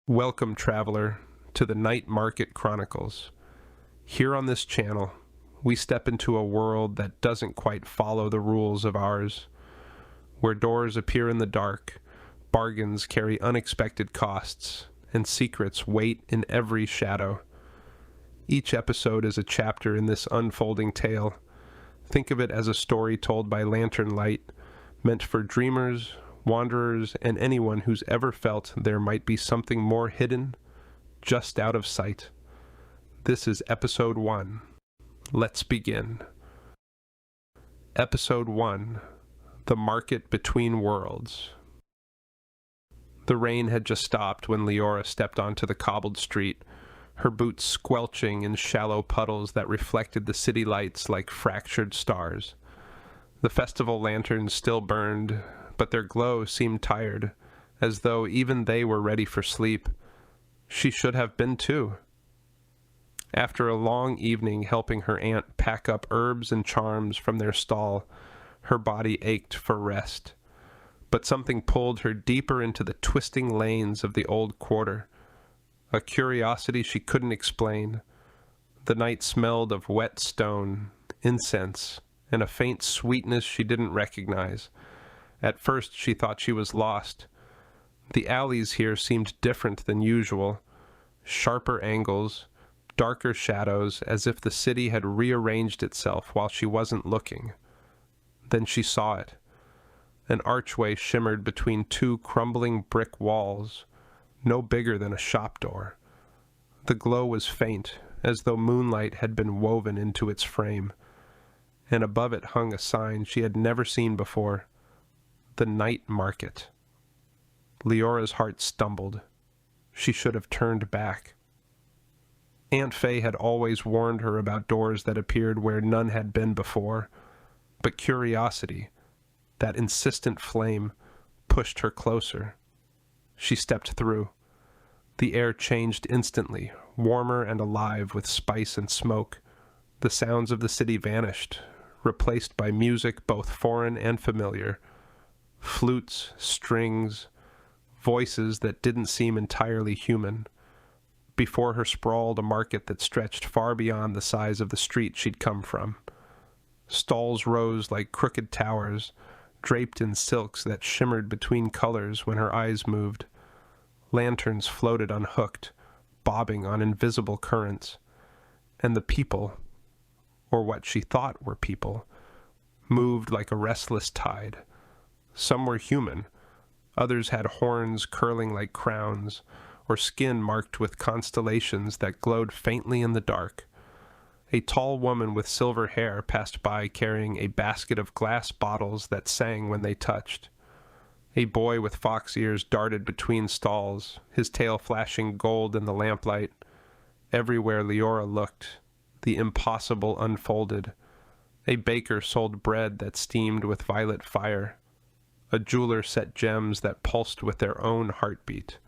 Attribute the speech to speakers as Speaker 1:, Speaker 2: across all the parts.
Speaker 1: Welcome, traveler, to the Night Market Chronicles. Here on this channel, we step into a world that doesn't quite follow the rules of ours, where doors appear in the dark, bargains carry unexpected costs, and secrets wait in every shadow. Each episode is a chapter in this unfolding tale. Think of it as a story told by lantern light, meant for dreamers, wanderers, and anyone who's ever felt there might be something more hidden, just out of sight. This is Episode 1. Let's begin. Episode 1. The Market Between Worlds. The rain had just stopped when Leora stepped onto the cobbled street, her boots squelching in shallow puddles that reflected the city lights like fractured stars. The festival lanterns still burned, but their glow seemed tired, as though even they were ready for sleep. She should have been too. After a long evening helping her aunt pack up herbs and charms from their stall, her body ached for rest. But something pulled her deeper into the twisting lanes of the old quarter. A curiosity she couldn't explain. The night smelled of wet stone, incense, and a faint sweetness she didn't recognize. At first she thought she was lost. The alleys here seemed different than usual. Sharper angles, darker shadows, as if the city had rearranged itself while she wasn't looking. Then she saw it. An archway shimmered between two crumbling brick walls, no bigger than a shop door. The glow was faint, as though moonlight had been woven into its frame, and above it hung a sign she had never seen before: the Night Market. Leora's heart stumbled. She should have turned back. Aunt Faye had always warned her about doors that appeared where none had been before, but curiosity, that insistent flame, pushed her closer. She stepped through. The air changed instantly, warmer and alive with spice and smoke. The sounds of the city vanished, replaced by music both foreign and familiar. Flutes, strings, voices that didn't seem entirely human. Before her sprawled a market that stretched far beyond the size of the street she'd come from. Stalls rose like crooked towers, draped in silks that shimmered between colors when her eyes moved. Lanterns floated unhooked, bobbing on invisible currents. And the people, or what she thought were people, moved like a restless tide. Some were human, others had horns curling like crowns, or skin marked with constellations that glowed faintly in the dark. A tall woman with silver hair passed by carrying a basket of glass bottles that sang when they touched. A boy with fox ears darted between stalls, his tail flashing gold in the lamplight. Everywhere Leora looked, the impossible unfolded. A baker sold bread that steamed with violet fire. A jeweler set gems that pulsed with their own heartbeat.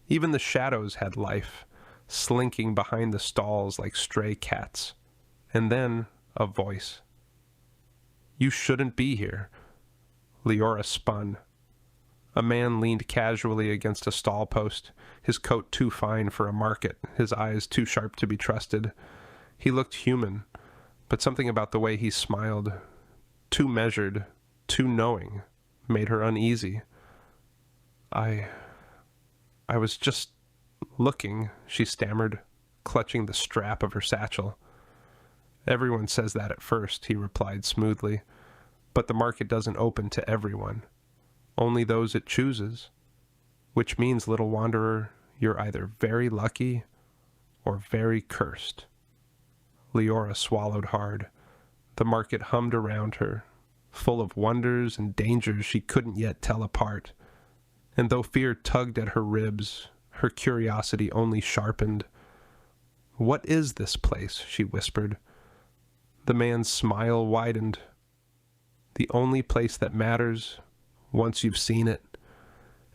Speaker 1: Even the shadows had life, slinking behind the stalls like stray cats. And then a voice. "You shouldn't be here." Leora spun. A man leaned casually against a stall post, his coat too fine for a market, his eyes too sharp to be trusted. He looked human, but something about the way he smiled, too measured, too knowing, made her uneasy. I was just looking," she stammered, clutching the strap of her satchel. "Everyone says that at first," he replied smoothly, "but the market doesn't open to everyone. Only those it chooses. Which means, little wanderer, you're either very lucky or very cursed." Leora swallowed hard. The market hummed around her, full of wonders and dangers she couldn't yet tell apart. And though fear tugged at her ribs, her curiosity only sharpened. "What is this place?" she whispered. The man's smile widened. "The only place that matters, once you've seen it.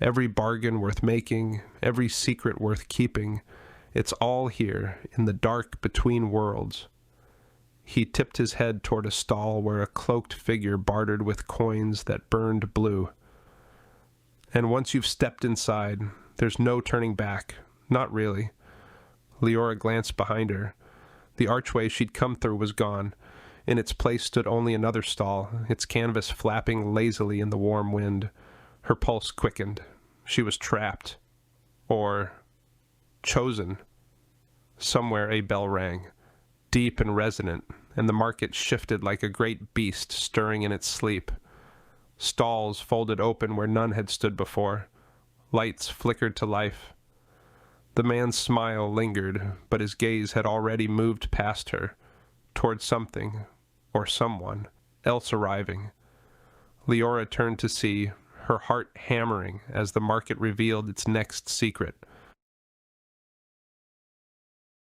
Speaker 1: Every bargain worth making, every secret worth keeping, it's all here in the dark between worlds." He tipped his head toward a stall where a cloaked figure bartered with coins that burned blue. "And once you've stepped inside, there's no turning back, Not really. Leora glanced behind her. The archway she'd come through was gone. In its place stood only another stall, its canvas flapping lazily in the warm wind. Her pulse quickened. She was trapped. Or chosen. Somewhere a bell rang, deep and resonant, and the market shifted like a great beast stirring in its sleep. Stalls folded open where none had stood before. Lights flickered to life. The man's smile lingered, but his gaze had already moved past her, toward something, or someone, else arriving. Leora turned to see, her heart hammering as the market revealed its next secret,